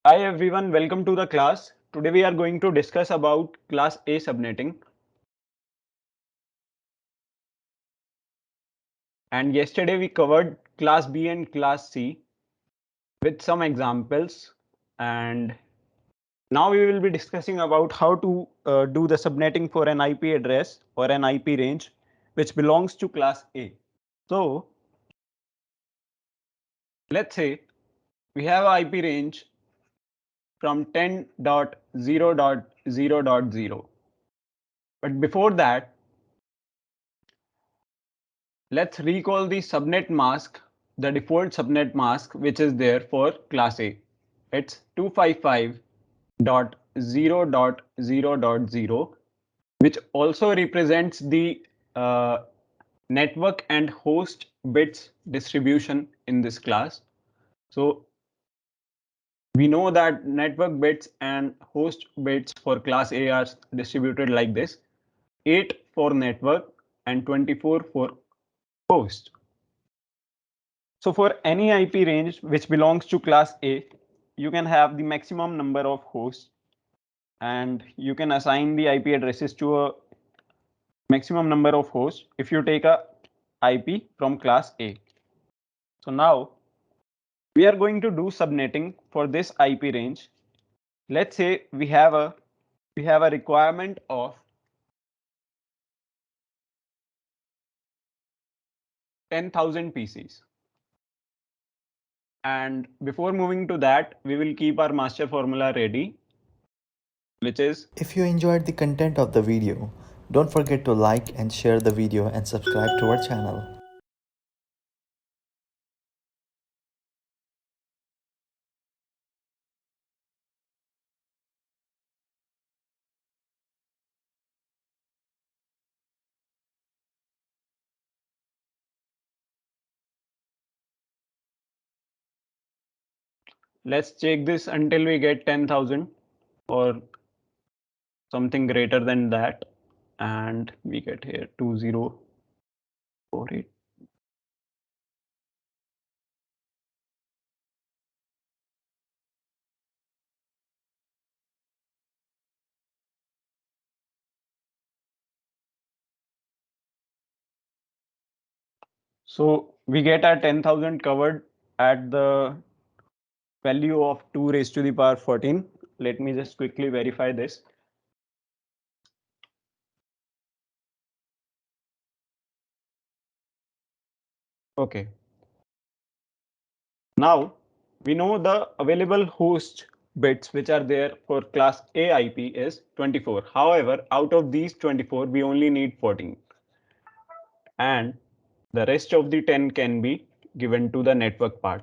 Hi everyone, welcome to the class. Today we are going to discuss about class A subnetting. And yesterday we covered class B and class C with some examples. And now we will be discussing about how to do the subnetting for an IP address or an IP range which belongs to class A. So let's say we have an IP range from 10.0.0.0. But before that, let's recall the subnet mask, the default subnet mask which is there for class A. It's 255.0.0.0, which also represents the network and host bits distribution in this class. So we know that network bits and host bits for class A are distributed like this: 8 for network and 24 for host. So for any IP range which belongs to class A, you can have the maximum number of hosts and you can assign the IP addresses to a maximum number of hosts if you take a IP from class A. So now we are going to do subnetting for this IP range. Let's say we have a requirement of 10,000 PCs. And before moving to that, we will keep our master formula ready, which is If you enjoyed the content of the video, don't forget to like and share the video and subscribe to our channel. let's check this until we get 10,000 or something greater than that, and we get here 2048. So we get our 10,000 covered at the value of 2 raised to the power 14. Let me just quickly verify this. Okay. Now we know the available host bits which are there for class A IP is 24. However, out of these 24, we only need 14. And the rest of the 10 can be given to the network part.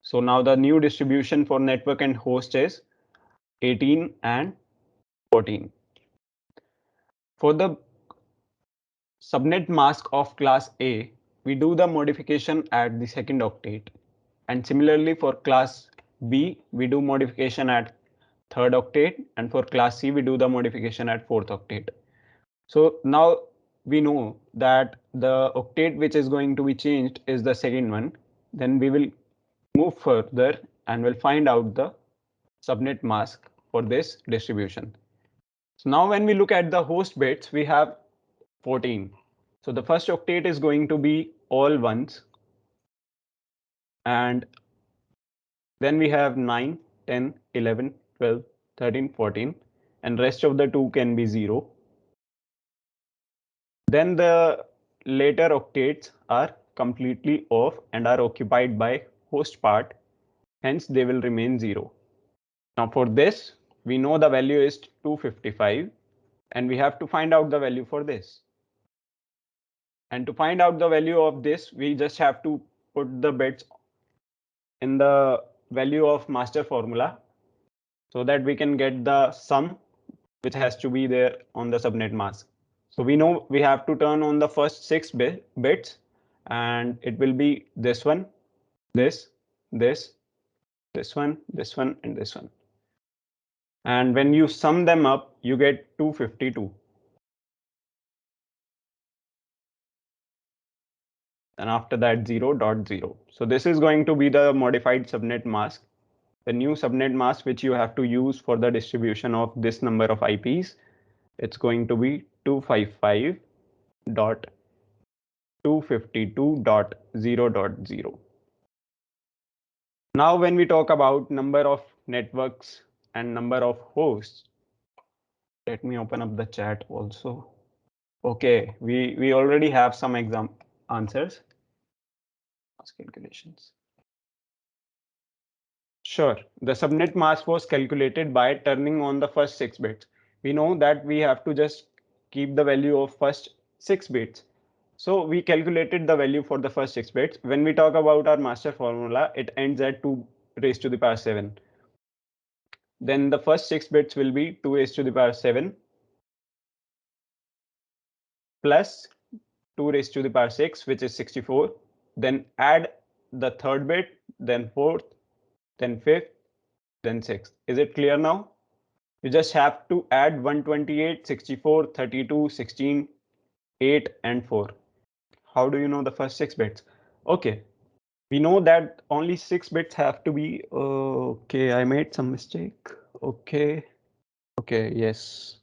So now the new distribution for network and host is 18 and 14. For the subnet mask of class A, we do the modification at the second octet. And similarly for class B, we do modification at third octet. And for class C, we do the modification at fourth octet. So now we know that the octet which is going to be changed is the second one. Then we will move further and we'll find out the subnet mask for this distribution. So now when we look at the host bits, we have 14. So the first octet is going to be all ones. And then we have 9, 10, 11, 12, 13, 14. And rest of the 2 can be 0. Then the later octets are completely off and are occupied by host part. Hence they will remain 0. Now for this, we know the value is 255 and we have to find out the value for this. And to find out the value of this, we just have to put the bits in the value of master formula so that we can get the sum which has to be there on the subnet mask. So we know we have to turn on the first 6 bits and it will be this one, this, this, this one, and this one. And when you sum them up, you get 252. And after that 0.0. So this is going to be the modified subnet mask the new subnet mask which you have to use for the distribution of this number of IPs, it's going to be 255.252.0.0. Now, when we talk about number of networks and number of hosts, let me open up the chat also. Okay, we already have some exam answers. Calculations. Sure, the subnet mask was calculated by turning on the first 6 bits. We know that we have to just keep the value of first 6 bits. So we calculated the value for the first 6 bits. When we talk about our master formula, it ends at 2 raised to the power 7. Then the first 6 bits will be 2 raised to the power 7 plus 2 raised to the power 6, which is 64. Then add the third bit, then fourth, then fifth, then sixth. Is it clear now? You just have to add 128, 64, 32, 16, 8, and 4. How do you know the first 6 bits? Okay, we know that only 6 bits have to be. Okay, I made some mistake. Okay, yes.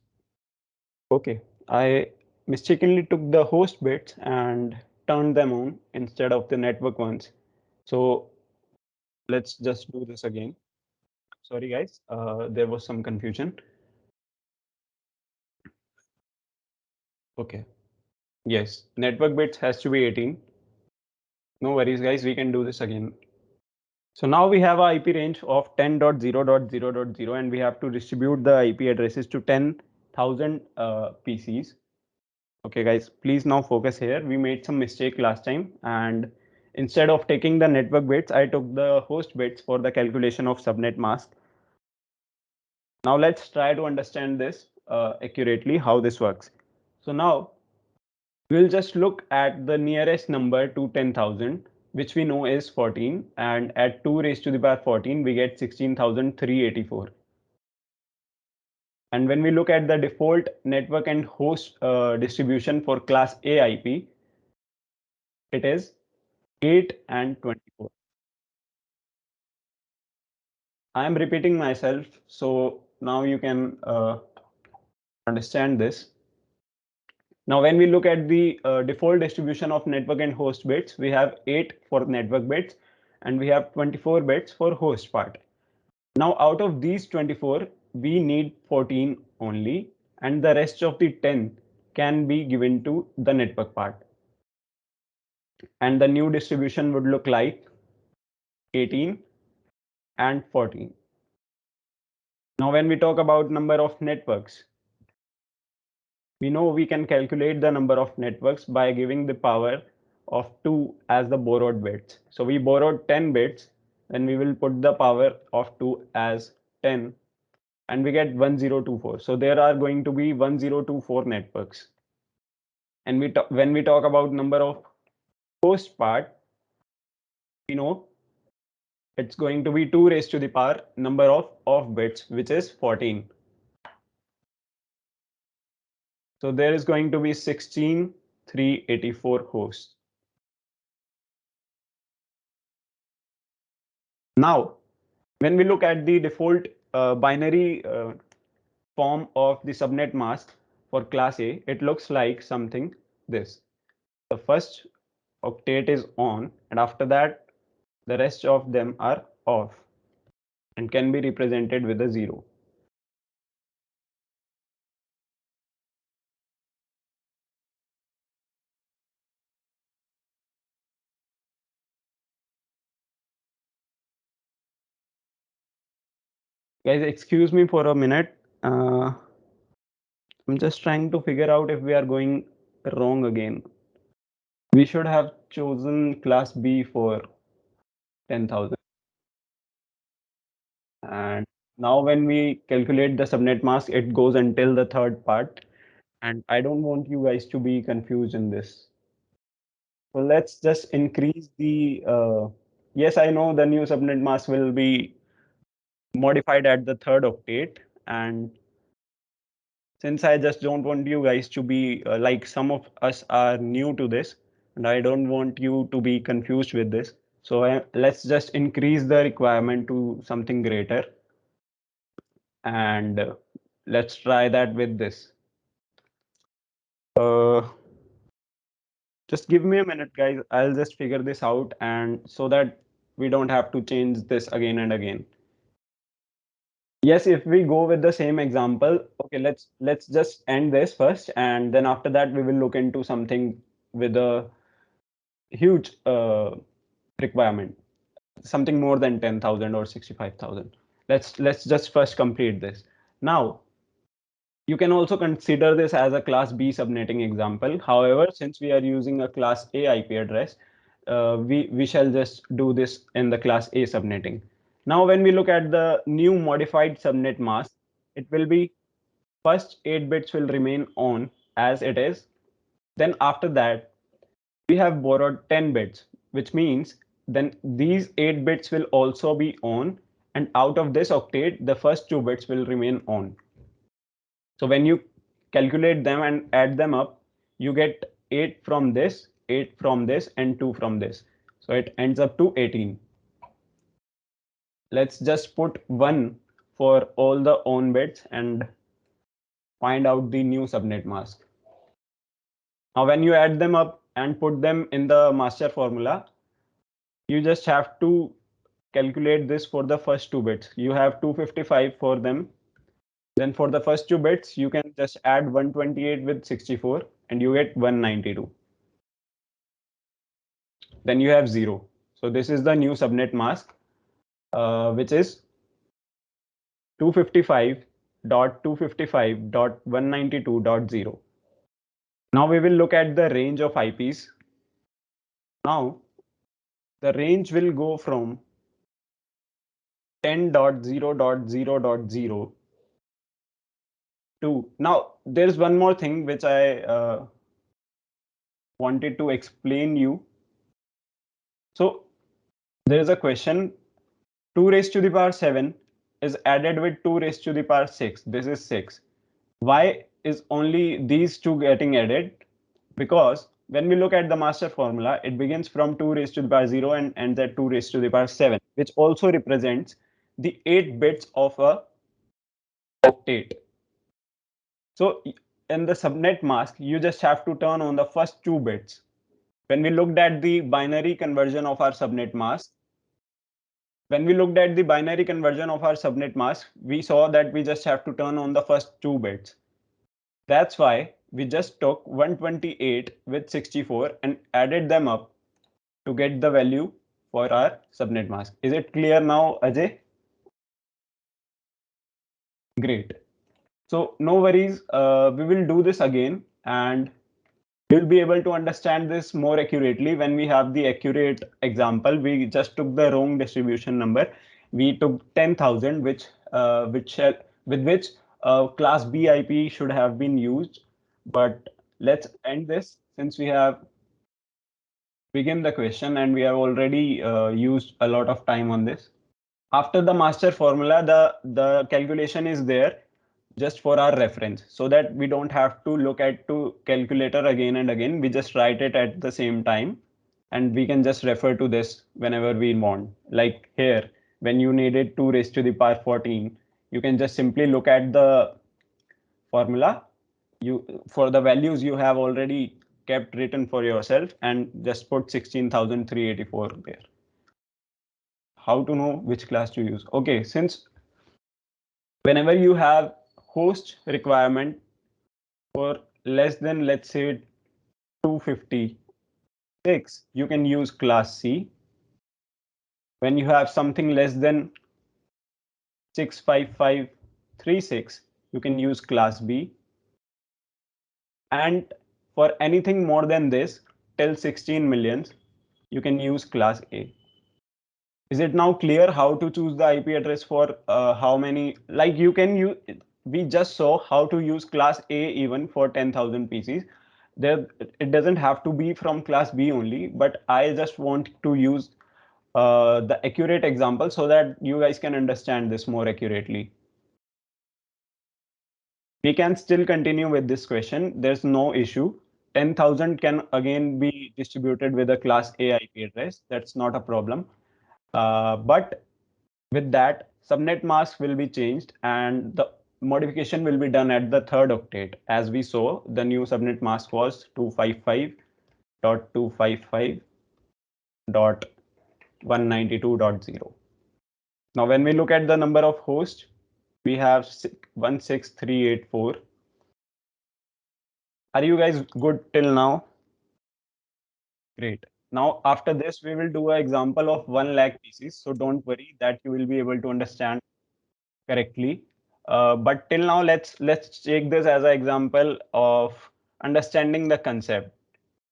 Okay, I mistakenly took the host bits and turned them on instead of the network ones. So let's just do this again. Sorry, guys, there was some confusion. Okay, yes, network bits has to be 18. No worries, guys, we can do this again. So now we have a IP range of 10.0.0.0 and we have to distribute the IP addresses to 10,000 PCs. Okay, guys, please now focus here. We made some mistake last time, and instead of taking the network bits, I took the host bits for the calculation of subnet mask. Now let's try to understand this accurately, how this works. So now we'll just look at the nearest number to 10,000, which we know is 14, and at 2 raised to the power 14, we get 16,384. And when we look at the default network and host distribution for class A IP, it is 8 and 24. I am repeating myself, so now you can understand this. Now, when we look at the default distribution of network and host bits, we have 8 for network bits and we have 24 bits for host part. Now, out of these 24, we need 14 only, and the rest of the 10 can be given to the network part. And the new distribution would look like 18 and 14. Now, when we talk about number of networks, we know we can calculate the number of networks by giving the power of 2 as the borrowed bits. So we borrowed 10 bits, then we will put the power of 2 as 10 and we get 1024. So there are going to be 1024 networks. And when we talk about number of host part, we know it's going to be 2 raised to the power number of off bits, which is 14. So there is going to be 16,384 hosts. Now, when we look at the default binary form of the subnet mask for class A, it looks like something this. The first octet is on, and after that, the rest of them are off and can be represented with a 0. Guys, excuse me for a minute. I'm just trying to figure out if we are going wrong again. We should have chosen class B for 10,000. And now when we calculate the subnet mask, it goes until the third part. And I don't want you guys to be confused in this. So let's just increase the, yes, I know the new subnet mask will be modified at the third octet. And since I just don't want you guys to be like some of us are new to this, and I don't want you to be confused with this. So let's just increase the requirement to something greater. And let's try that with this. Just give me a minute, guys. I'll just figure this out, and so that we don't have to change this again and again. Yes, if we go with the same example, okay, let's just end this first, and then after that we will look into something with a huge requirement, something more than 10,000 or 65,000. Let's just first complete this. Now, you can also consider this as a class B subnetting example. However, since we are using a class A IP address, we shall just do this in the class A subnetting. Now, when we look at the new modified subnet mask, it will be first 8 bits will remain on as it is. Then after that, we have borrowed 10 bits, which means then these 8 bits will also be on, and out of this octet, the first 2 bits will remain on. So when you calculate them and add them up, you get 8 from this, 8 from this, and 2 from this. So it ends up to 18. Let's just put 1 for all the on bits and find out the new subnet mask. Now, when you add them up and put them in the master formula, you just have to calculate this for the first 2 bits. You have 255 for them. Then for the first 2 bits, you can just add 128 with 64 and you get 192. Then you have 0. So this is the new subnet mask, which is 255.255.192.0. Now we will look at the range of IPs. Now the range will go from 10.0.0.0 to, now there's one more thing which I wanted to explain you. So there is a question, 2 raised to the power 7 is added with 2 raised to the power 6. This is 6. Why is only these two getting added? Because when we look at the master formula, it begins from 2 raised to the power 0 and ends at 2 raised to the power 7, which also represents the 8 bits of a octet. So in the subnet mask, you just have to turn on the first 2 bits. When we looked at the binary conversion of our subnet mask, we saw that we just have to turn on the first 2 bits. That's why we just took 128 with 64 and added them up to get the value for our subnet mask. Is it clear now, Ajay? Great. So no worries, we will do this again and you'll be able to understand this more accurately when we have the accurate example. We just took the wrong distribution number. We took 10,000, with which class B IP should have been used. But let's end this since we have begin the question and we have already used a lot of time on this. After the master formula, the calculation is there just for our reference so that we don't have to look at to calculator again and again. We just write it at the same time and we can just refer to this whenever we want. Like here, when you needed 2 raised to the power 14, you can just simply look at the formula. You for the values you have already kept written for yourself and just put 16,384 there. How to know which class to use? Okay, since whenever you have host requirement for less than, let's say, 256, you can use class C. When you have something less than 65536, you can use class B. And for anything more than this, till 16 millions, you can use class A. Is it now clear how to choose the IP address for how many? Like you can use, we just saw how to use class A even for 10,000 PCs. There, it doesn't have to be from class B only, but I just want to use the accurate example so that you guys can understand this more accurately. We can still continue with this question. There's no issue. 10,000 can again be distributed with a class A IP address. That's not a problem. But with that, subnet mask will be changed and the modification will be done at the third octet. As we saw, the new subnet mask was 255.255.192.0. Now, when we look at the number of hosts, we have 16384. Are you guys good till now? Great. Now, after this, we will do an example of 1 lakh pieces. So don't worry that you will be able to understand correctly. But till now, let's take this as an example of understanding the concept.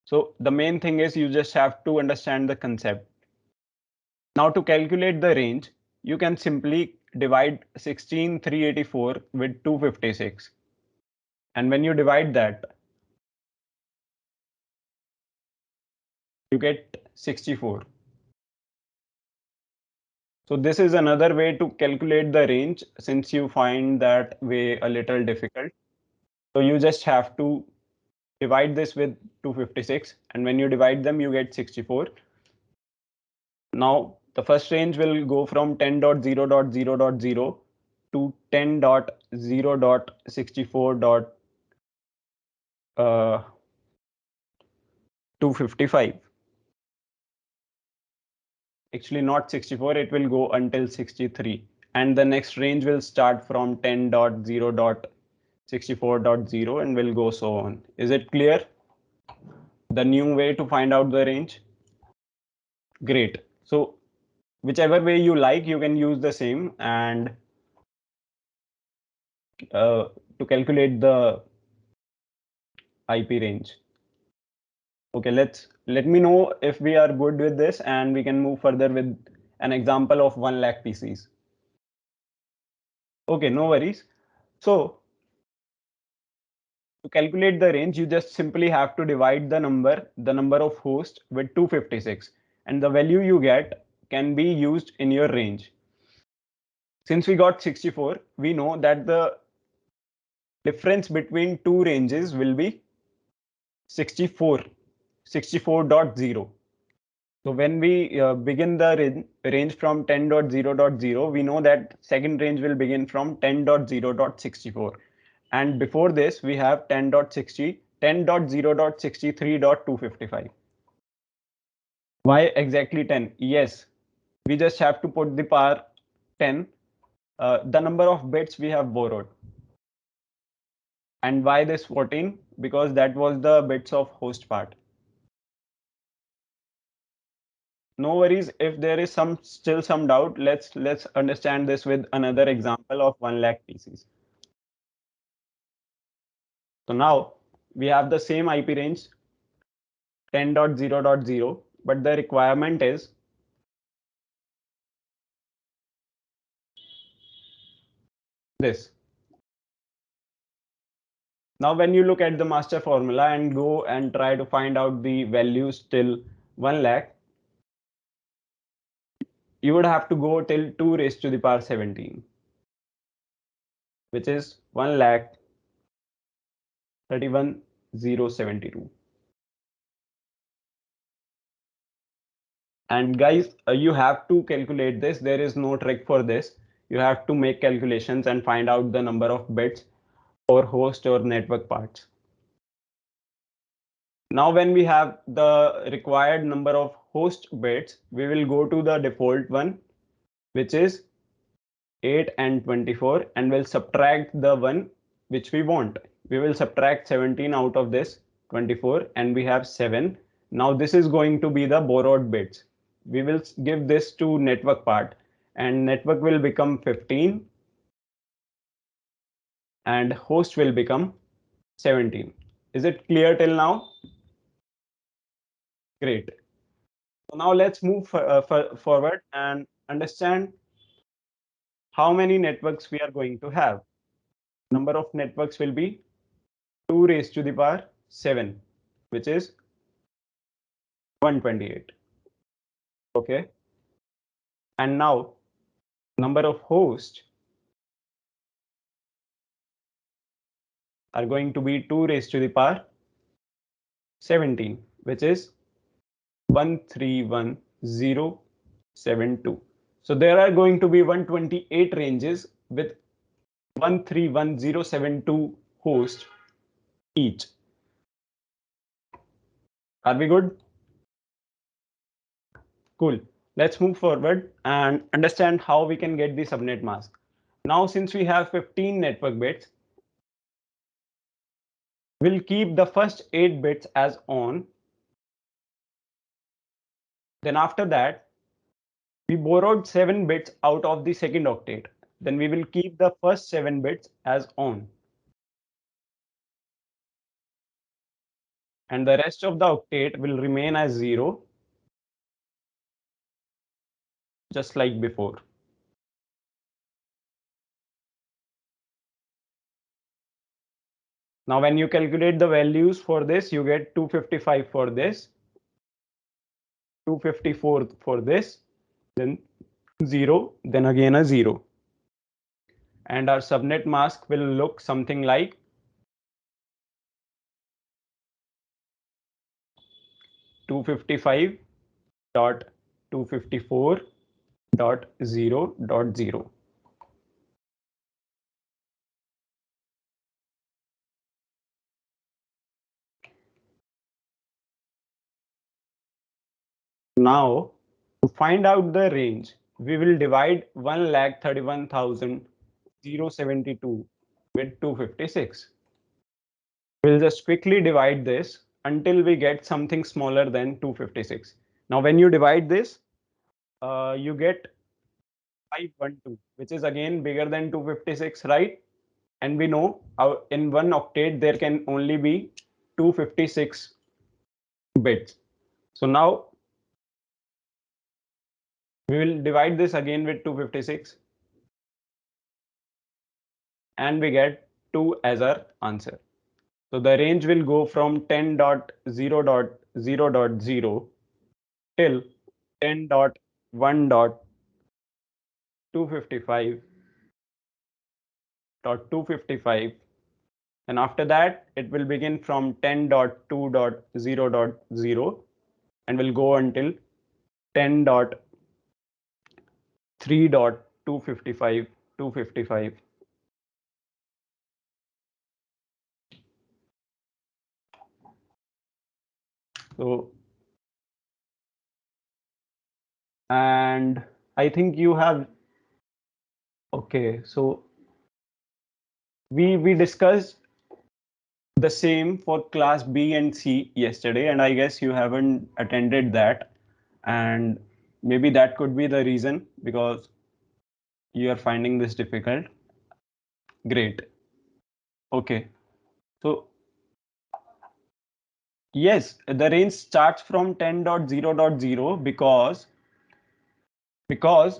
So the main thing is you just have to understand the concept. Now to calculate the range, you can simply divide 16384 with 256. And when you divide that, you get 64. So this is another way to calculate the range since you find that way a little difficult. So you just have to divide this with 256 and when you divide them you get 64. Now the first range will go from 10.0.0.0 to 10.0.64.255. Actually not 64, it will go until 63 and the next range will start from 10.0.64.0 and will go so on. Is it clear? The new way to find out the range? Great. So whichever way you like, you can use the same and to calculate the IP range. Okay, let me know if we are good with this and we can move further with an example of 1 lakh PCs. Okay, no worries. So to calculate the range, you just simply have to divide the number of hosts with 256 and the value you get can be used in your range. Since we got 64, we know that the difference between two ranges will be 64, 64.0. So when we begin the range from 10.0.0, we know that second range will begin from 10.0.64. And before this, we have 10.60, 10.0.63.255. Why exactly 10? Yes, we just have to put the power 10, the number of bits we have borrowed. And why this 14? Because that was the bits of host part. No worries if there is still some doubt. Let's understand this with another example of 1 lakh PCs. So now we have the same IP range 10.0.0, but the requirement is this. Now when you look at the master formula and go and try to find out the values till 1 lakh, you would have to go till 2 raised to the power 17, which is 1 lakh 31,072. And guys, you have to calculate this. There is no trick for this. You have to make calculations and find out the number of bits for host or network parts. Now, when we have the required number of host bits, we will go to the default one, which is 8 and 24, and we'll subtract the one which we want. We will subtract 17 out of this 24 and we have 7. Now this is going to be the borrowed bits. We will give this to network part and network will become 15 and host will become 17. Is it clear till now? Great. So now let's move forward and understand how many networks we are going to have. Number of networks will be 2 raised to the power 7, which is 128. Okay. And now number of hosts are going to be 2 raised to the power 17, which is 131072. So there are going to be 128 ranges with 131072 hosts each. Are we good? Cool. Let's move forward and understand how we can get the subnet mask. Now, since we have 15 network bits, we'll keep the first 8 bits as on. Then after that, we borrowed 7 bits out of the second octet. Then we will keep the first 7 bits as on. And the rest of the octet will remain as 0, just like before. Now, when you calculate the values for this, you get 255 for this, 254 for this, then 0, then again a 0. And our subnet mask will look something like 255.254.0.0. Now, to find out the range, we will divide 1,31,072 with 256. We'll just quickly divide this until we get something smaller than 256. Now, when you divide this, you get 512, which is again bigger than 256, right? And we know in one octet there can only be 256 bits. So now we will divide this again with 256 and we get 2 as our answer. So the range will go from 10.0.0.0 till 10.1.255.255, and after that it will begin from 10.2.0.0 and will go until 10.3.255.255. So, and I think you have, okay, so we discussed the same for class B and C yesterday, and I guess you haven't attended that, and maybe that could be the reason because you are finding this difficult. Great. Okay. So yes, the range starts from 10.0.0 because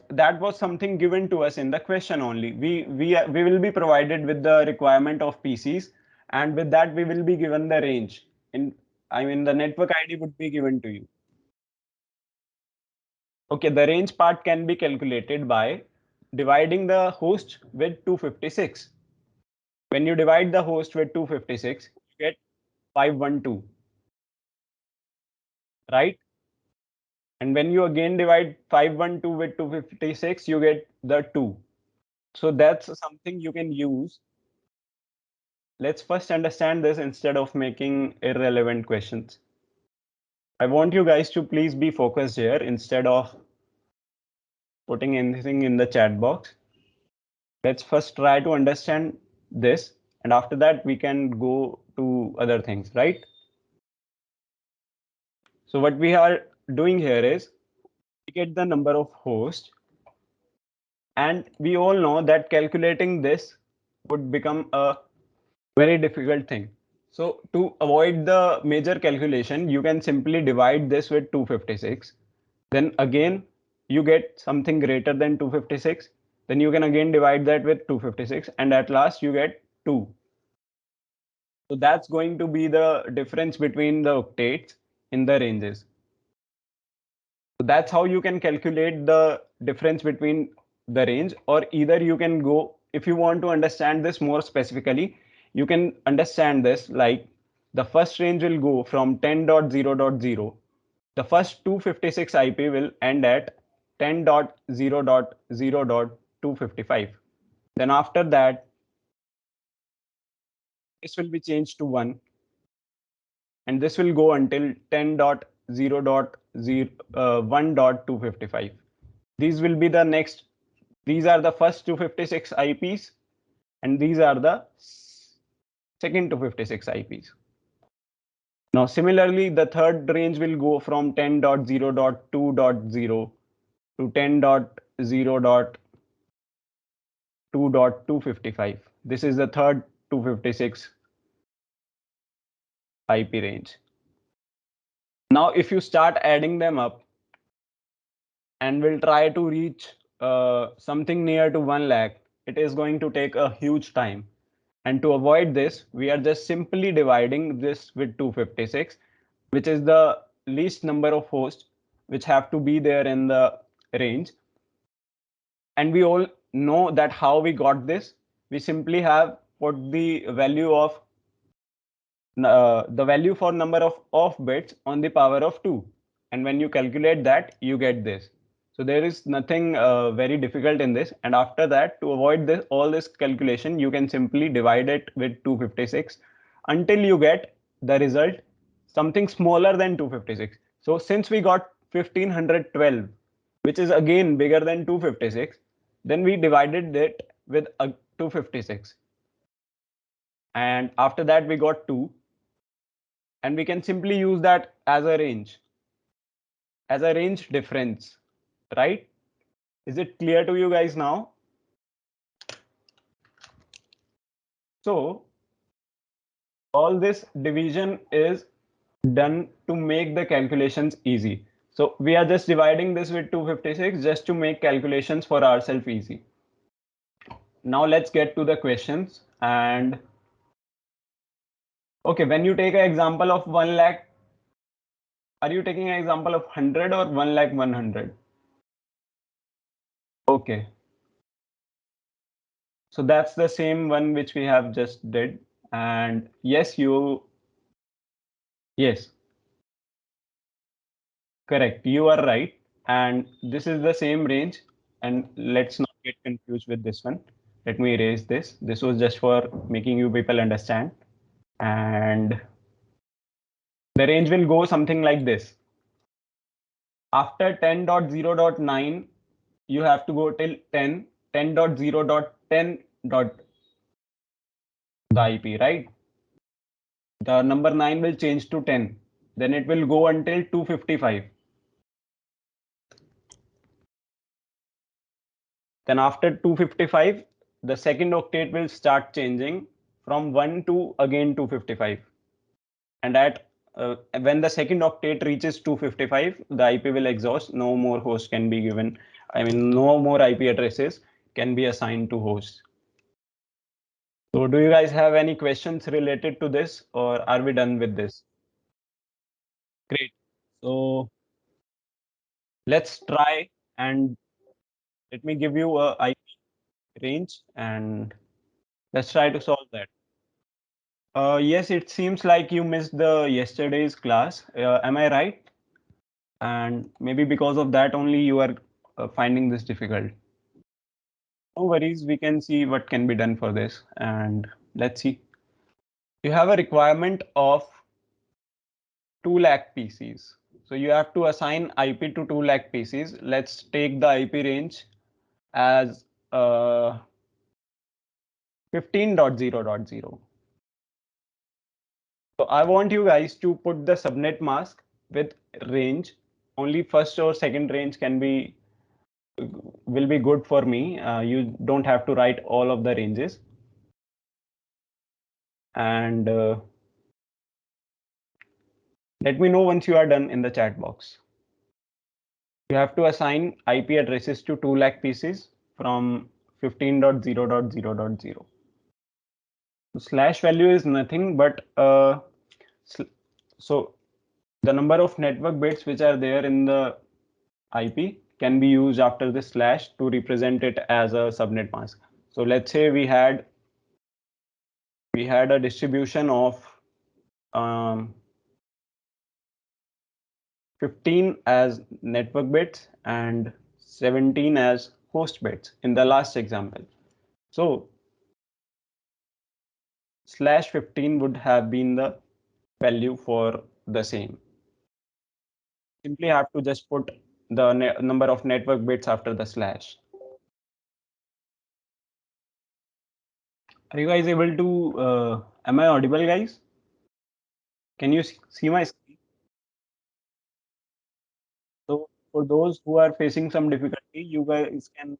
that was something given to us in the question only. We will be provided with the requirement of PCs, and with that we will be given the range. I mean the network ID would be given to you. Okay, the range part can be calculated by dividing the host with 256. When you divide the host with 256, you get 512, right? And when you again divide 512 with 256, you get the 2. So that's something you can use. Let's first understand this instead of making irrelevant questions. I want you guys to please be focused here instead of putting anything in the chat box. Let's first try to understand this, and after that we can go to other things, right? So what we are doing here is we get the number of hosts, and we all know that calculating this would become a very difficult thing. So to avoid the major calculation, you can simply divide this with 256. Then again, you get something greater than 256. Then you can again divide that with 256, and at last you get 2. So that's going to be the difference between the octets in the ranges. So that's how you can calculate the difference between the range, or either you can go, if you want to understand this more specifically, you can understand this like the first range will go from 10.0.0. The first 256 IP will end at 10.0.0.255. Then after that, this will be changed to 1, and this will go until 10.0.1.255. These will be the next, these are the first 256 IPs, and these are the second 256 IPs. Now, similarly, the third range will go from 10.0.2.0 to 10.0.2.255. This is the third 256 IP range. Now, if you start adding them up, and we'll try to reach something near to 1 lakh, it is going to take a huge time. And to avoid this, we are just simply dividing this with 256, which is the least number of hosts which have to be there in the range. And we all know that how we got this. We simply have put the value of the value for number of off bits on the power of 2. And when you calculate that, you get this. So there is nothing very difficult in this. And after that, to avoid this all this calculation, you can simply divide it with 256 until you get the result something smaller than 256. So since we got 1512, which is again bigger than 256, then we divided it with a 256. And after that, we got 2. And we can simply use that as a range difference, right? Is it clear to you guys now? So all this division is done to make the calculations easy. So we are just dividing this with 256 just to make calculations for ourselves easy. Now let's get to the questions. And okay, when you take an example of 1 lakh, are you taking an example of 100 or 1 lakh 100? Okay. So that's the same one which we have just did. And yes, yes, correct. You are right. And this is the same range. And let's not get confused with this one. Let me erase this. This was just for making you people understand. And the range will go something like this. After 10.0.9, you have to go till 10.0.10. The IP, right? The number 9 will change to 10. Then it will go until 255. Then after 255, the second octet will start changing from 1 to again 255. And at when the second octet reaches 255, the IP will exhaust. No more host can be given. I mean, no more IP addresses can be assigned to hosts. So do you guys have any questions related to this, or are we done with this? Great. So let's try, and let me give you a IP range, and let's try to solve that. Yes, it seems like you missed the yesterday's class. Am I right? And maybe because of that only you are finding this difficult. No worries, we can see what can be done for this. And let's see. You have a requirement of 2 lakh PCs. So you have to assign IP to 2 lakh PCs. Let's take the IP range as 15.0.0. So I want you guys to put the subnet mask with range. Only first or second range will be good for me. You don't have to write all of the ranges. And let me know once you are done in the chat box. You have to assign IP addresses to 2 lakh PCs from 15.0.0.0. Slash value is nothing but so the number of network bits which are there in the IP can be used after the slash to represent it as a subnet mask. So let's say we had a distribution of 15 as network bits and 17 as host bits in the last example. So slash 15 would have been the value for the same. Simply have to just put the number of network bits after the slash. Are you guys able to, am I audible, guys? Can you see my screen? So for those who are facing some difficulty, you guys can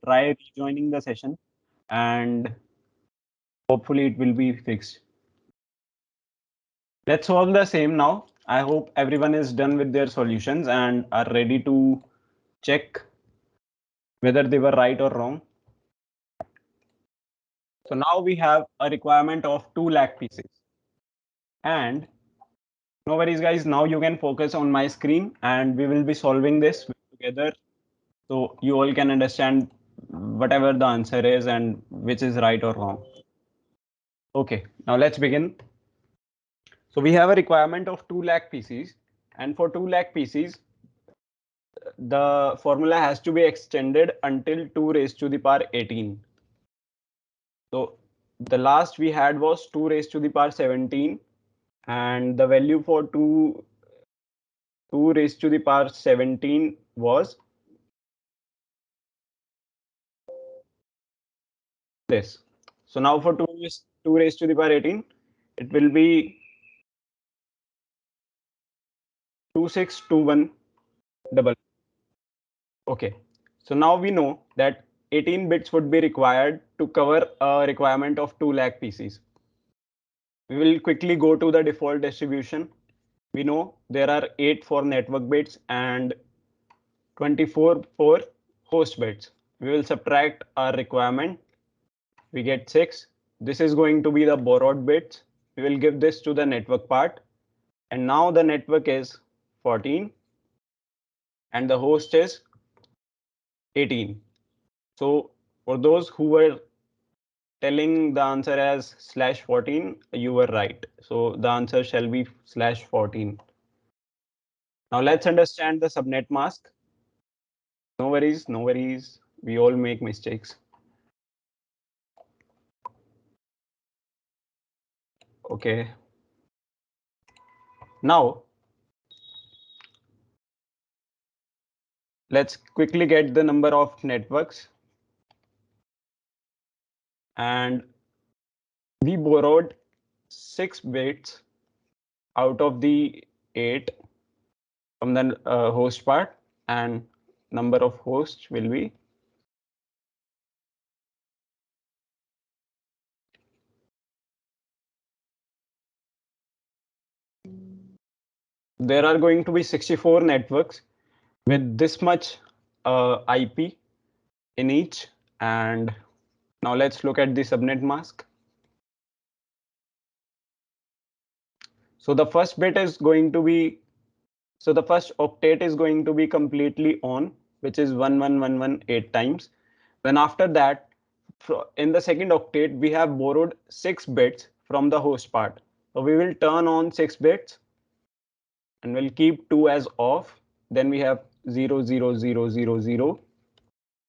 try rejoining the session and hopefully it will be fixed. Let's solve the same now. I hope everyone is done with their solutions and are ready to check whether they were right or wrong. So now we have a requirement of 2 lakh pieces. And no worries, guys. Now you can focus on my screen and we will be solving this together. So you all can understand whatever the answer is and which is right or wrong. Okay, now let's begin. So we have a requirement of 2 lakh pieces, and for 2 lakh pieces, the formula has to be extended until 2 raised to the power 18. So the last we had was 2 raised to the power 17, and the value for 2 raised to the power 17 was this. So now for 2 raised to the power 18, it will be 2621 double. Okay, so now we know that 18 bits would be required to cover a requirement of 2 lakh pieces. We will quickly go to the default distribution. We know there are 8 for network bits and 24 for host bits. We will subtract our requirement. We get 6. This is going to be the borrowed bits. We will give this to the network part. And now the network is 14 and the host is 18. So for those who were telling the answer as /14, you were right. So the answer shall be /14. Now let's understand the subnet mask. No worries, no worries. We all make mistakes. Okay. Now let's quickly get the number of networks. And we borrowed 6 bits out of the 8 from the host part, and number of hosts will be there are going to be 64 networks with this much IP in each. And now let's look at the subnet mask. So the first bit is going to be, so the first octet is going to be completely on, which is 11118 times. Then after that, in the second octet, we have borrowed 6 bits from the host part. So we will turn on 6 bits and we'll keep 2 as off. Then we have 0, 0, 0, 0, 0,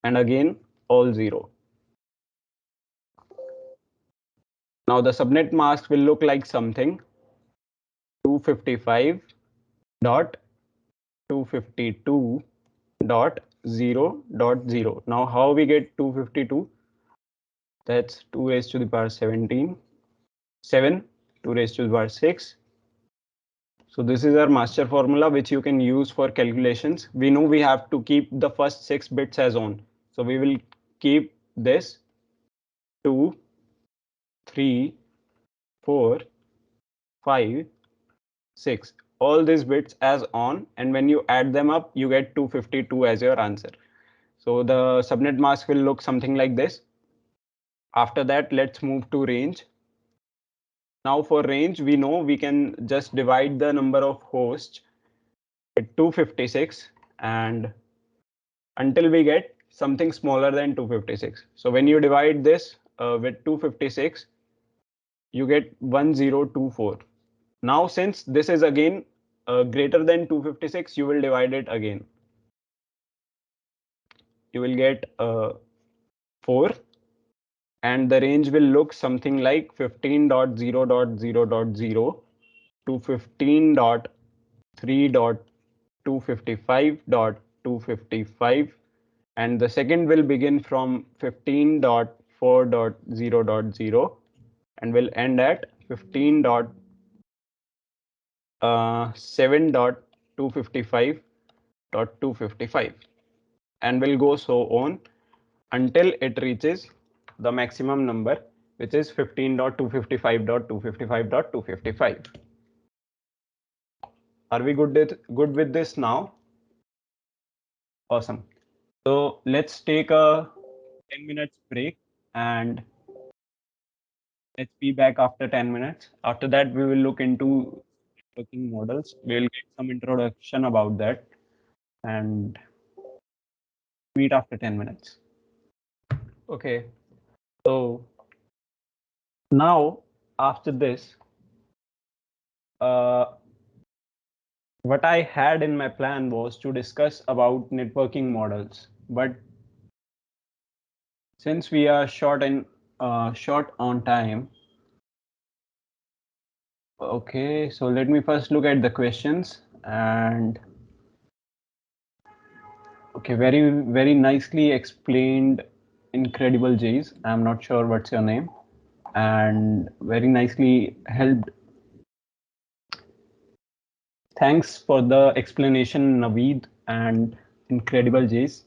and again all 0. Now the subnet mask will look like something 255.252.0.0. Now how we get 252? That's 2 raised to the power 17, 7, 2 raised to the power 6. So this is our master formula which you can use for calculations. We know we have to keep the first 6 bits as on. So we will keep this 2, 3, 4, 5, 6. All these bits as on, and when you add them up, you get 252 as your answer. So the subnet mask will look something like this. After that, let's move to range. Now for range, we know we can just divide the number of hosts with 256 and until we get something smaller than 256. So when you divide this with 256, you get 1024. Now, since this is again greater than 256, you will divide it again. You will get 4, and the range will look something like 15.0.0.0 to 15.3.255.255, and the second will begin from 15.4.0.0 and will end at 15.7.255.255, and will go so on until it reaches the maximum number, which is 15.255.255.255. Are we good with this now? Awesome. So let's take a 10 minutes break and let's be back after 10 minutes. After that, we will look into networking models. We'll get some introduction about that and meet after 10 minutes. Okay. So now after this, what I had in my plan was to discuss about networking models, but since we are short on time, okay, so let me first look at the questions. And okay, very nicely explained, Incredible Jays. I'm not sure what's your name, and very nicely helped. Thanks for the explanation, Naveed and Incredible Jays.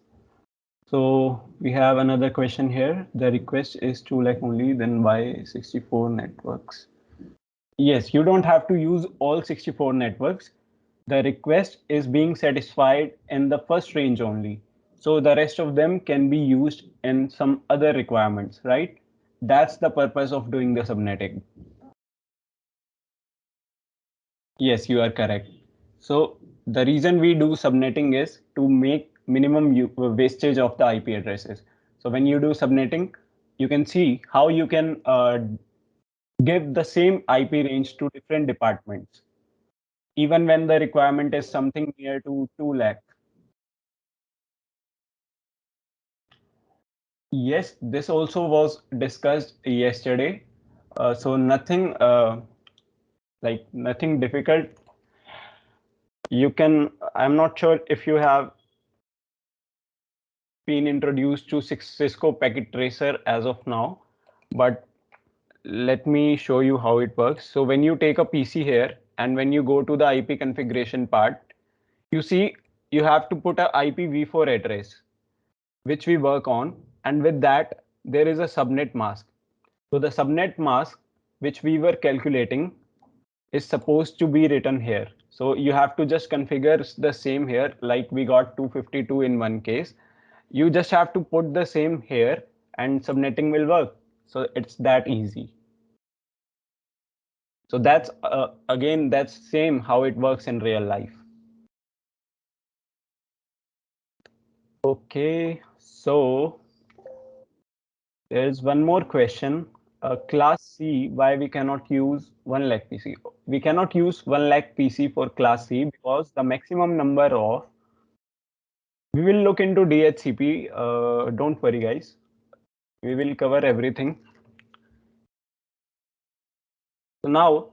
So we have another question here. The request is 2 lakh only, then why 64 networks? Yes, you don't have to use all 64 networks. The request is being satisfied in the first range only. So the rest of them can be used in some other requirements, right? That's the purpose of doing the subnetting. Yes, you are correct. So the reason we do subnetting is to make minimum wastage of the IP addresses. So when you do subnetting, you can see how you can give the same IP range to different departments, even when the requirement is something near to 2 lakh. Yes, this also was discussed yesterday. So nothing nothing difficult. You can, I'm not sure if you have been introduced to Cisco Packet Tracer as of now, but let me show you how it works. So when you take a PC here and when you go to the IP configuration part, you see you have to put a IPv4 address, which we work on. And with that, there is a subnet mask. So the subnet mask, which we were calculating, is supposed to be written here. So you have to just configure the same here, like we got 252 in one case. You just have to put the same here and subnetting will work. So it's that easy. So that's again, that's same how it works in real life. Okay, so there's one more question. Class C, why we cannot use 1 lakh PC? We cannot use 1 lakh PC for Class C because the maximum number of, we will look into DHCP. Don't worry, guys. We will cover everything. So now,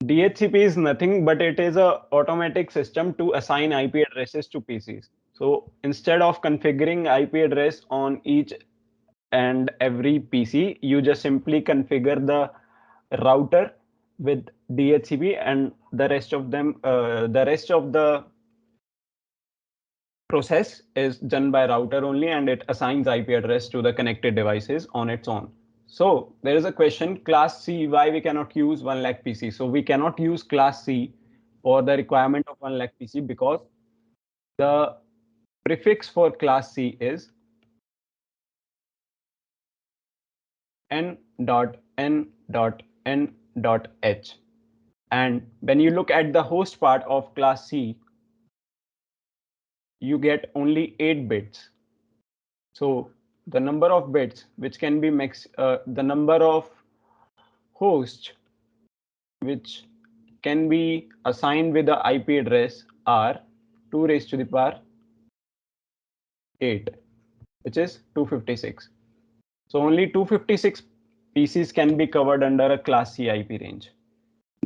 DHCP is nothing but it is a automatic system to assign IP addresses to PCs. So instead of configuring IP address on each and every PC, you just simply configure the router with DHCP, and the rest of the process is done by router only, and it assigns IP address to the connected devices on its own. So there is a question, class C, why we cannot use 1 lakh PC? So we cannot use class C for the requirement of 1 lakh PC because the prefix for class C is n.n.n.h. And when you look at the host part of class C, you get only 8 bits. So the number of bits which can be the number of hosts which can be assigned with the IP address are 2 raised to the power 8, which is 256. So only 256 PCs can be covered under a Class C IP range.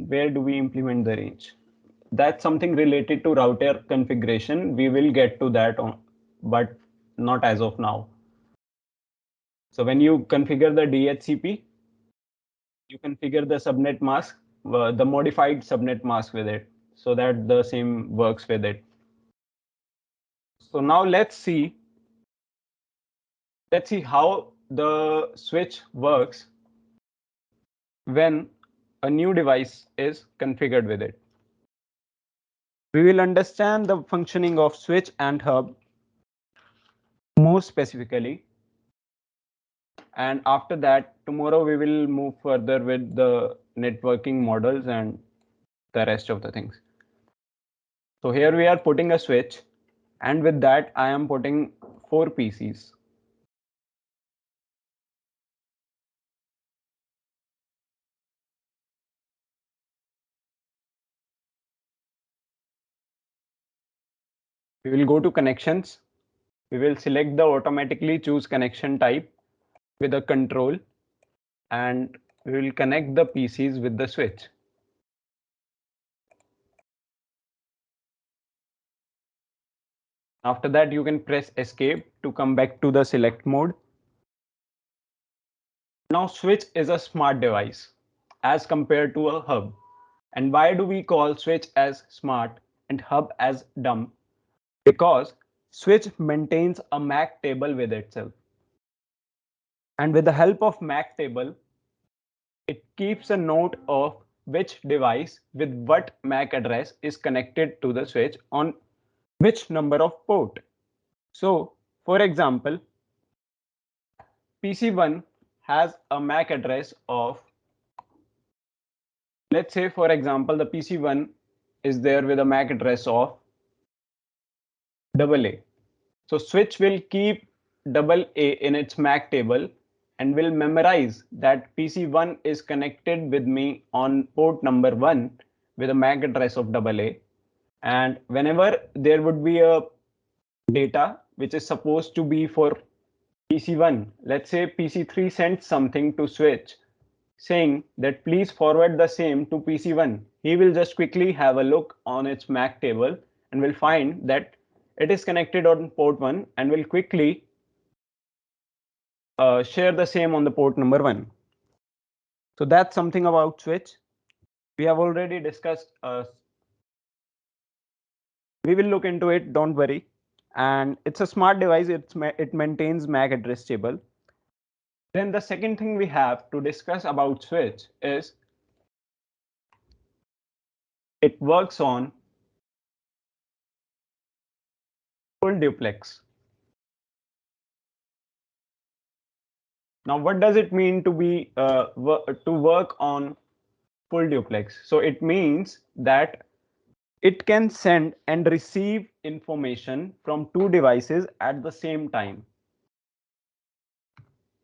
Where do we implement the range? That's something related to router configuration. We will get to that, but not as of now. So when you configure the DHCP, you configure the subnet mask, the modified subnet mask with it, so that the same works with it. So now let's see how the switch works when a new device is configured with it. We will understand the functioning of switch and hub more specifically, and after that tomorrow we will move further with the networking models and the rest of the things. So here we are putting a switch, and with that I am putting 4 PCs. We will go to connections. We will select the automatically choose connection type with a control, and we will connect the PCs with the switch. After that, you can press escape to come back to the select mode. Now switch is a smart device as compared to a hub. And why do we call switch as smart and hub as dumb? Because switch maintains a MAC table with itself. And with the help of MAC table, it keeps a note of which device with what MAC address is connected to the switch on which number of port. So, for example, PC1 has a MAC address of, let's say for example, the PC1 is there with a MAC address of AA. So switch will keep AA in its MAC table and will memorize that PC1 is connected with me on port number 1 with a MAC address of AA. And whenever there would be a data which is supposed to be for PC1, let's say PC3 sends something to switch saying that please forward the same to PC1. He will just quickly have a look on its MAC table and will find that it is connected on port 1 and will quickly share the same on the port number 1. So that's something about switch. We have already discussed. We will look into it, don't worry. And it's a smart device. It maintains MAC address table. Then the second thing we have to discuss about switch is it works on full duplex. Now, what does it mean to be to work on full duplex? So it means that it can send and receive information from 2 devices at the same time.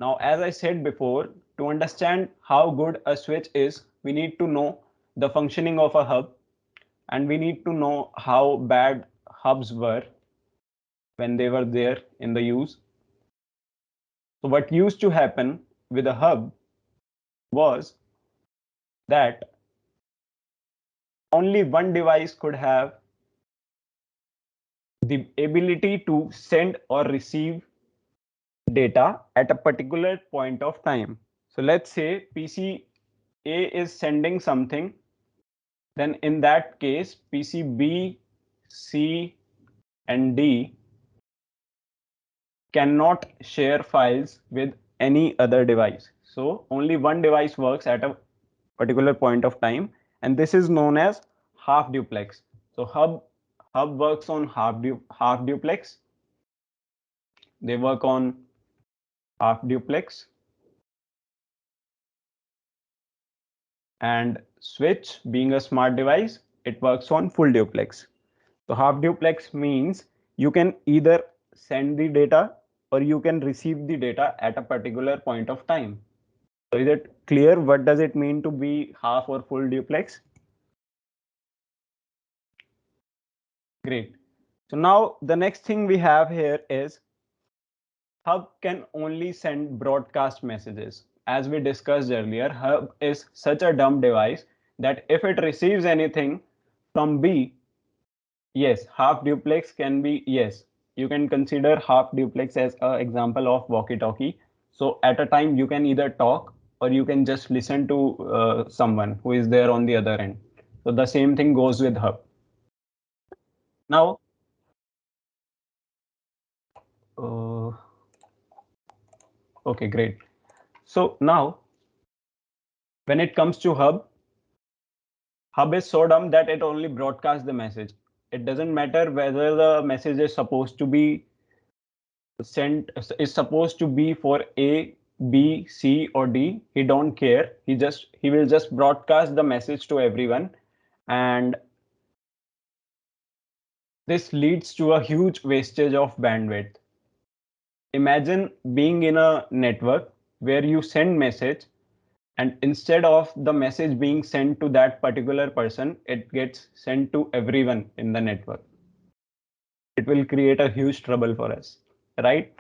Now, as I said before, to understand how good a switch is, we need to know the functioning of a hub, and we need to know how bad hubs were when they were there in the use. So what used to happen with a hub was that only one device could have the ability to send or receive data at a particular point of time. So let's say PC A is sending something, then in that case PC B, C and D cannot share files with any other device. So only one device works at a particular point of time, and this is known as half duplex. So hub works on half duplex. They work on half duplex, and switch, being a smart device, it works on full duplex. So half duplex means you can either send the data or you can receive the data at a particular point of time. So is it clear what does it mean to be half or full duplex? Great. So now the next thing we have here is Hub can only send broadcast messages. As we discussed earlier, Hub is such a dumb device that if it receives anything from B, yes, half duplex can be, yes, you can consider half duplex as an example of walkie-talkie. So at a time you can either talk or you can just listen to someone who is there on the other end. So the same thing goes with Hub. Now, uh, okay, great. So now when it comes to Hub is so dumb that it only broadcasts the message. It doesn't matter whether the message is supposed to be sent is supposed to be for A, B, C, or D. He don't care. He will just broadcast the message to everyone, and this leads to a huge wastage of bandwidth. Imagine being in a network where you send message, and instead of the message being sent to that particular person, it gets sent to everyone in the network. It will create a huge trouble for us, right?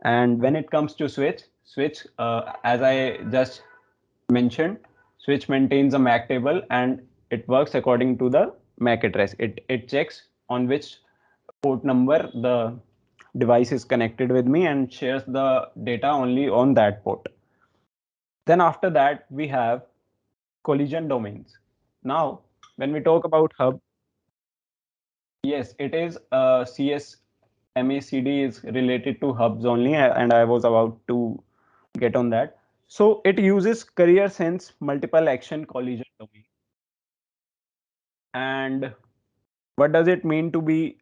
And when it comes to switch, as I just mentioned, switch maintains a MAC table and it works according to the MAC address. It checks on which port number the device is connected with me and shares the data only on that port. Then after that, we have collision domains. Now, when we talk about hub, yes, it is CSMACD is related to hubs only, and I was about to get on that. So it uses career sense multiple action collision domain. And what does it mean to be?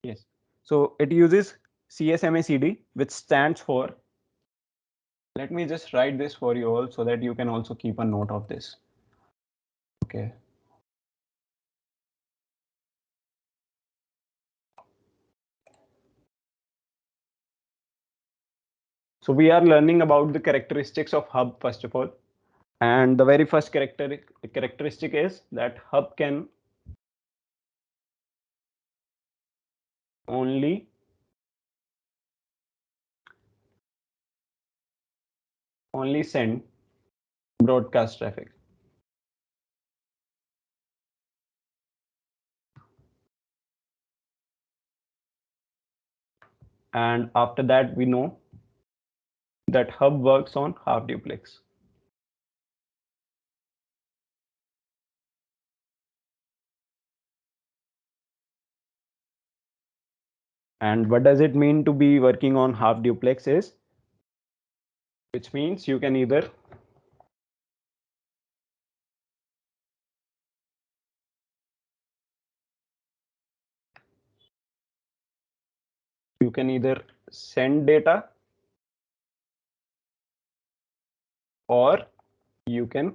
Yes. So it uses CSMACD, which stands for. Let me just write this for you all so that you can also keep a note of this. Okay. So we are learning about the characteristics of hub first of all. And the very first characteristic is that hub can only send broadcast traffic. And after that, we know that hub works on half duplex. And what does it mean to be working on half duplex is, which means you can either send data or you can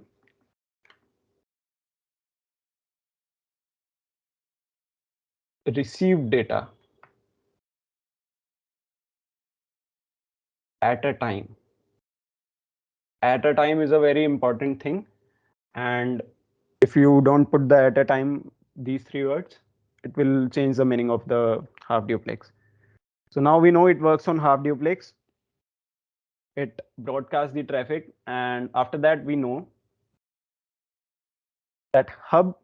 receive data at a time. At a time is a very important thing. And if you don't put the at a time, these three words, it will change the meaning of the half duplex. So now we know it works on half duplex. It broadcasts the traffic. And after that, we know that hub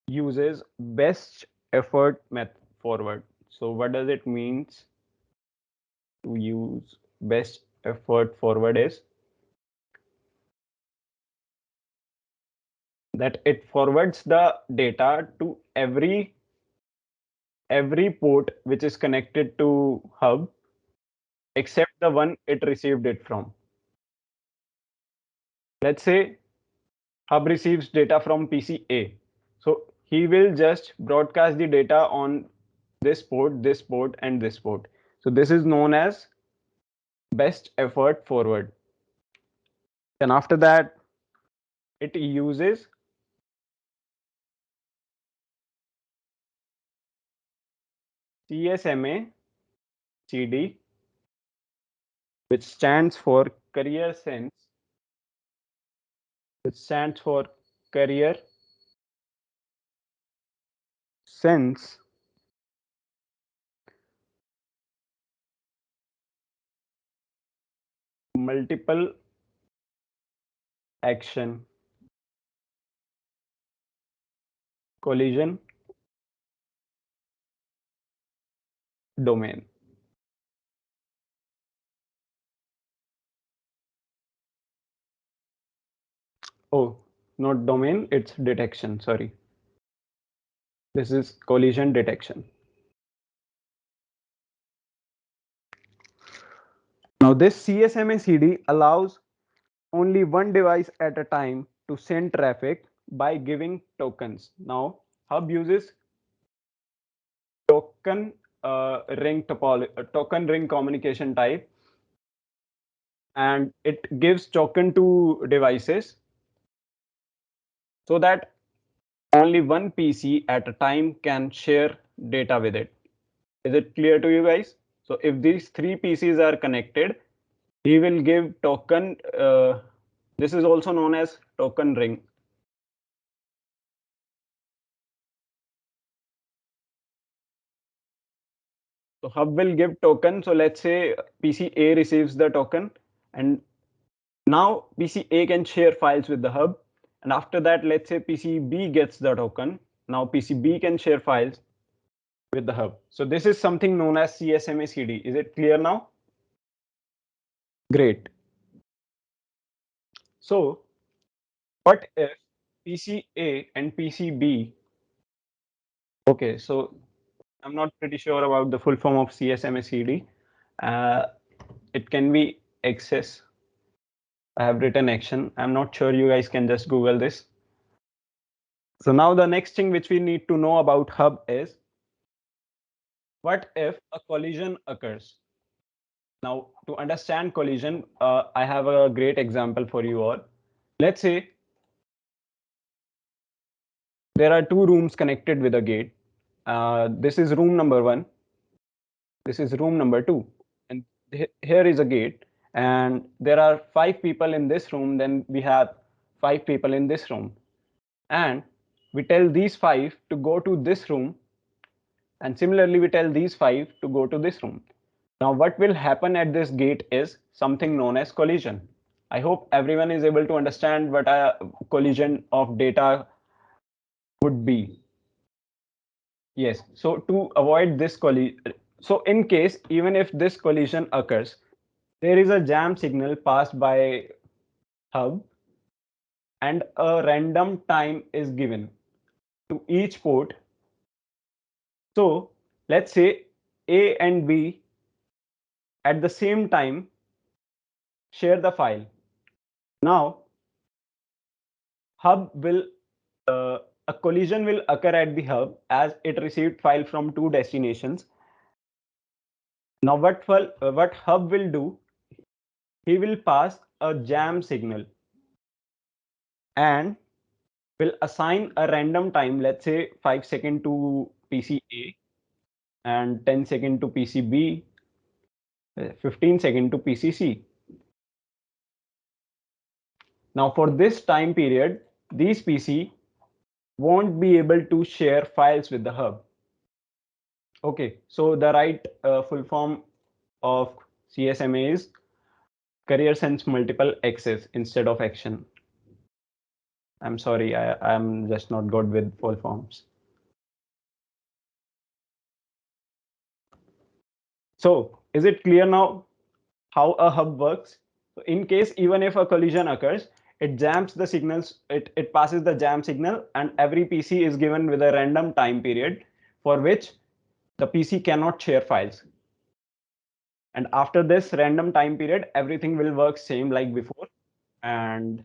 uses best effort method forward. So what does it means to use best effort forward is that it forwards the data to every port which is connected to hub except the one it received it from. Let's say hub receives data from PC A. So he will just broadcast the data on this port, and this port. So this is known as best effort forward. Then after that, it uses CSMA CD which stands for Career Sense, which stands for Career Sense Multiple Action Collision Domain. Oh, not domain, it's detection, sorry. This is collision detection. Now this CSMA CD allows only one device at a time to send traffic by giving tokens. Now Hub uses token token ring communication type, and it gives token to devices so that only one PC at a time can share data with it. Is it clear to you guys? So if these three PCs are connected, he will give token. This is also known as token ring. So Hub will give token. So let's say PC A receives the token, and now PC A can share files with the Hub. And after that, let's say PC B gets the token. Now PC B can share files with the Hub. So this is something known as CSMA CD. Is it clear now? Great. So what if PC A and PC B? Okay, so I'm not pretty sure about the full form of CSMA CD. It can be access. I have written action. I'm not sure, you guys can just Google this. So now the next thing which we need to know about Hub is, what if a collision occurs? Now to understand collision, I have a great example for you all. Let's say there are two rooms connected with a gate. This is room number 1. This is room number 2. And here is a gate. And there are 5 people in this room. Then we have 5 people in this room. And we tell these 5 to go to this room. And similarly, we tell these 5 to go to this room. Now, what will happen at this gate is something known as collision. I hope everyone is able to understand what a collision of data would be. Yes, so to avoid this collision, so in case even if this collision occurs, there is a jam signal passed by Hub and a random time is given to each port. So let's say A and B at the same time share the file. Now Hub will a collision will occur at the Hub as it received file from two destinations. Now what Hub will do, he will pass a jam signal and will assign a random time, let's say 5 seconds to PC A and 10 seconds to PC B, 15 seconds to PC C. Now for this time period, these PC won't be able to share files with the Hub. Okay, so the right full form of CSMA is Career Sense Multiple Access instead of action. I'm sorry, I'm just not good with full forms. So is it clear now how a Hub works? So in case even if a collision occurs, it jams the signals, it passes the jam signal, and every PC is given with a random time period for which the PC cannot share files. And after this random time period, everything will work same like before, and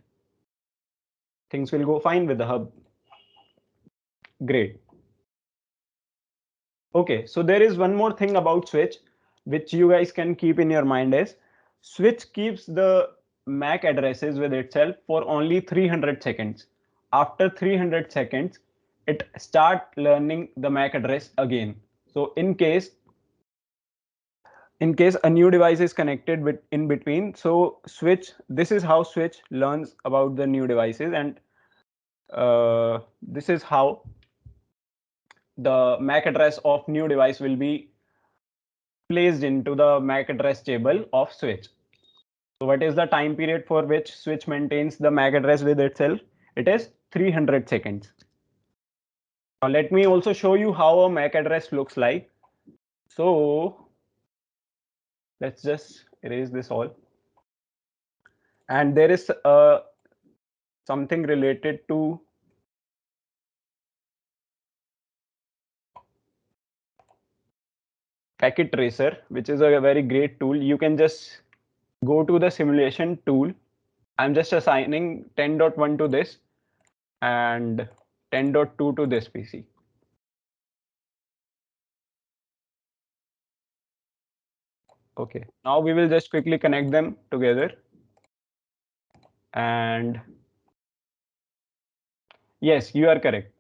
things will go fine with the Hub. Great. Okay, so there is one more thing about Switch which you guys can keep in your mind is, Switch keeps the MAC addresses with itself for only 300 seconds. After 300 seconds, it start learning the MAC address again. So in case in case a new device is connected in between. So switch, this is how switch learns about the new devices, and this is how the MAC address of new device will be placed into the MAC address table of switch. So what is the time period for which switch maintains the MAC address with itself? It is 300 seconds. Now let me also show you how a MAC address looks like. So let's just erase this all. And there is something related to Packet Tracer, which is a very great tool. You can just go to the simulation tool. I'm just assigning 10.1 to this and 10.2 to this PC. Okay, now we will just quickly connect them together. And yes, you are correct.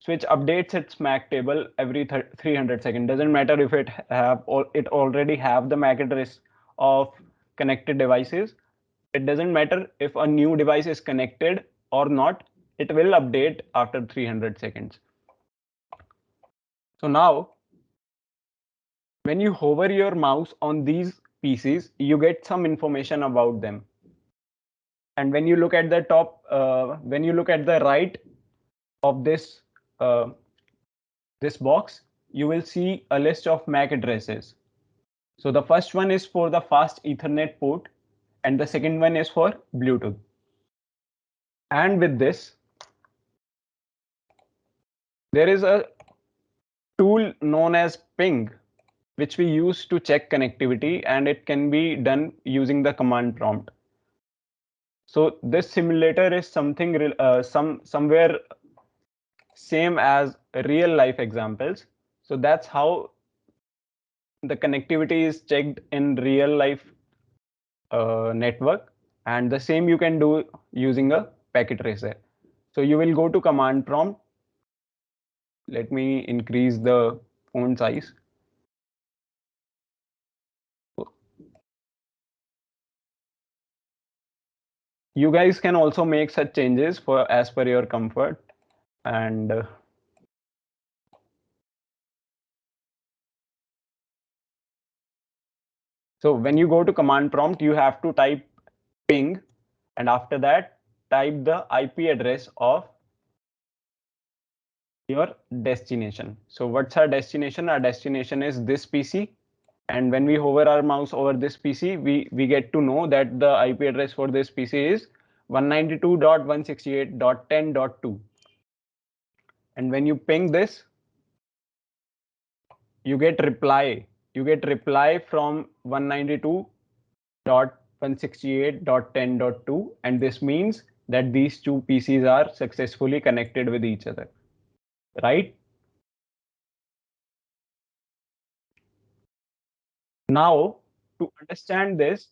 Switch updates its MAC table every 300 seconds. Doesn't matter if it have or it already have the MAC address of connected devices. It doesn't matter if a new device is connected or not. It will update after 300 seconds. So now, when you hover your mouse on these PCs, you get some information about them. And when you look at the top, when you look at the right of this this box, you will see a list of MAC addresses. So the first one is for the fast Ethernet port, and the second one is for Bluetooth. And with this, there is a tool known as ping, which we use to check connectivity, and it can be done using the command prompt. So this simulator is something somewhere same as real life examples. So that's how the connectivity is checked in real life network, and the same you can do using a packet tracer. So you will go to command prompt. Let me increase the font size. You guys can also make such changes for as per your comfort. And so when you go to command prompt, you have to type ping, and after that type the IP address of your destination. So what's our destination? Our destination is this PC. And when we hover our mouse over this PC, we get to know that the IP address for this PC is 192.168.10.2. And when you ping this, you get reply. You get reply from 192.168.10.2, and this means that these two PCs are successfully connected with each other, right? Now, to understand this,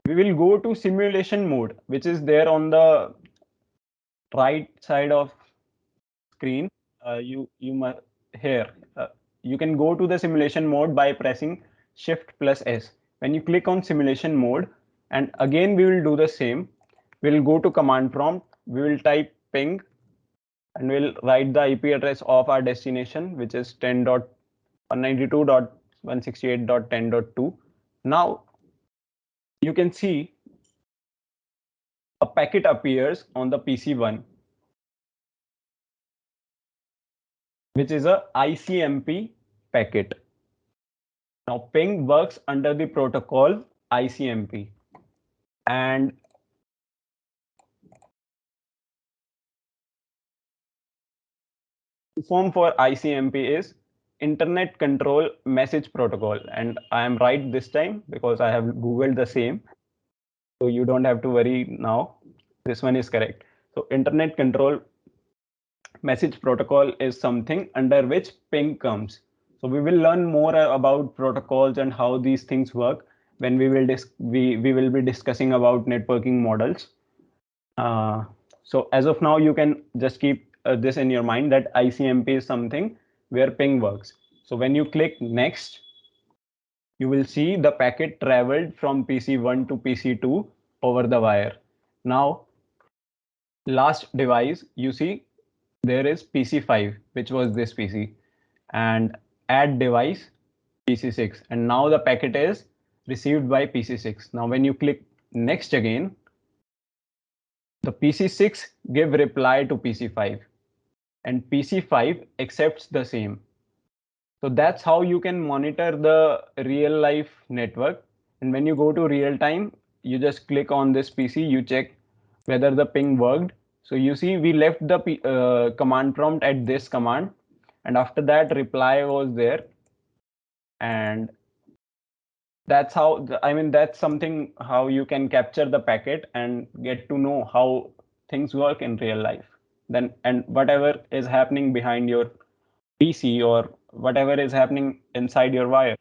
we will go to simulation mode, which is there on the right side of screen. You must here. You can go to the simulation mode by pressing Shift plus S. When you click on simulation mode, and again we will do the same. We'll go to command prompt. We will type ping, and we'll write the IP address of our destination, which is 10.192.168.10.2. Now you can see a packet appears on the PC1, which is a ICMP packet. Now ping works under the protocol ICMP, and form for ICMP is Internet Control Message Protocol, and I am right this time because I have googled the same, so you don't have to worry now. This one is correct. So Internet Control Message Protocol is something under which ping comes. So we will learn more about protocols and how these things work when we will be discussing about networking models. So as of now, you can just keep this in your mind that ICMP is something where ping works. So when you click next, you will see the packet traveled from PC1 to PC2 over the wire. Now, last device, you see there is PC5, which was this PC, and add device PC6, and now the packet is received by PC6. Now when you click next again, the PC6 give reply to PC5 and PC5 accepts the same. So that's how you can monitor the real life network. And when you go to real time, you just click on this PC, you check whether the ping worked. So you see we left the command prompt at this command, and after that reply was there. And that's how, I mean, that's something how you can capture the packet and get to know how things work in real life. Then, and whatever is happening behind your PC or whatever is happening inside your wires.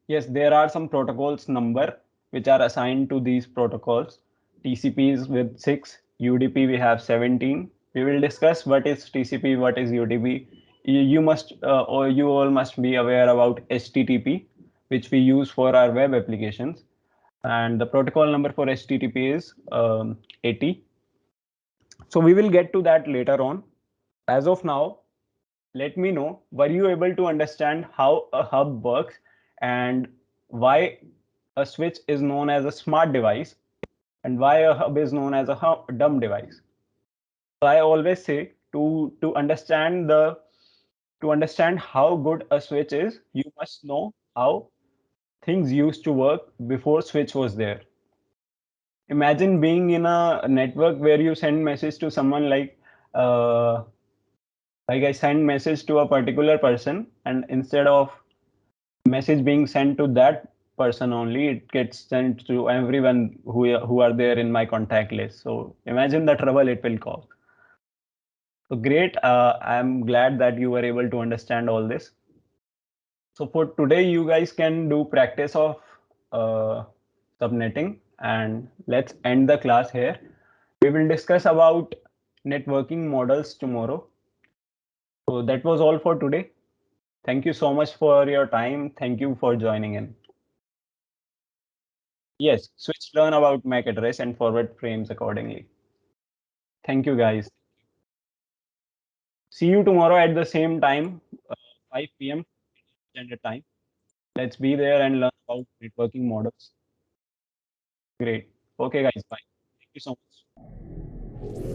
Yes, there are some protocols number which are assigned to these protocols. TCPs with 6, UDP we have 17. We will discuss what is TCP, what is UDP. You must or you all must be aware about HTTP, which we use for our web applications. And the protocol number for HTTP is 80. So we will get to that later on. As of now, let me know, were you able to understand how a hub works and why a switch is known as a smart device and why a hub is known as a dumb device? So I always say to understand how good a switch is, you must know how things used to work before switch was there. Imagine being in a network where you send message to someone uh, like I send message to a particular person, and instead of message being sent to that person only, it gets sent to everyone who are there in my contact list. So imagine the trouble it will cause. So great. I'm glad that you were able to understand all this. So for today, you guys can do practice of uh, subnetting, and let's end the class here. We will discuss about networking models tomorrow. So that was all for today. Thank you so much for your time. Thank you for joining in. Yes, switch learn about MAC address and forward frames accordingly. Thank you guys. See you tomorrow at the same time, 5 p.m. standard time. Let's be there and learn about networking models. Great. Okay, guys. Bye. Thank you so much.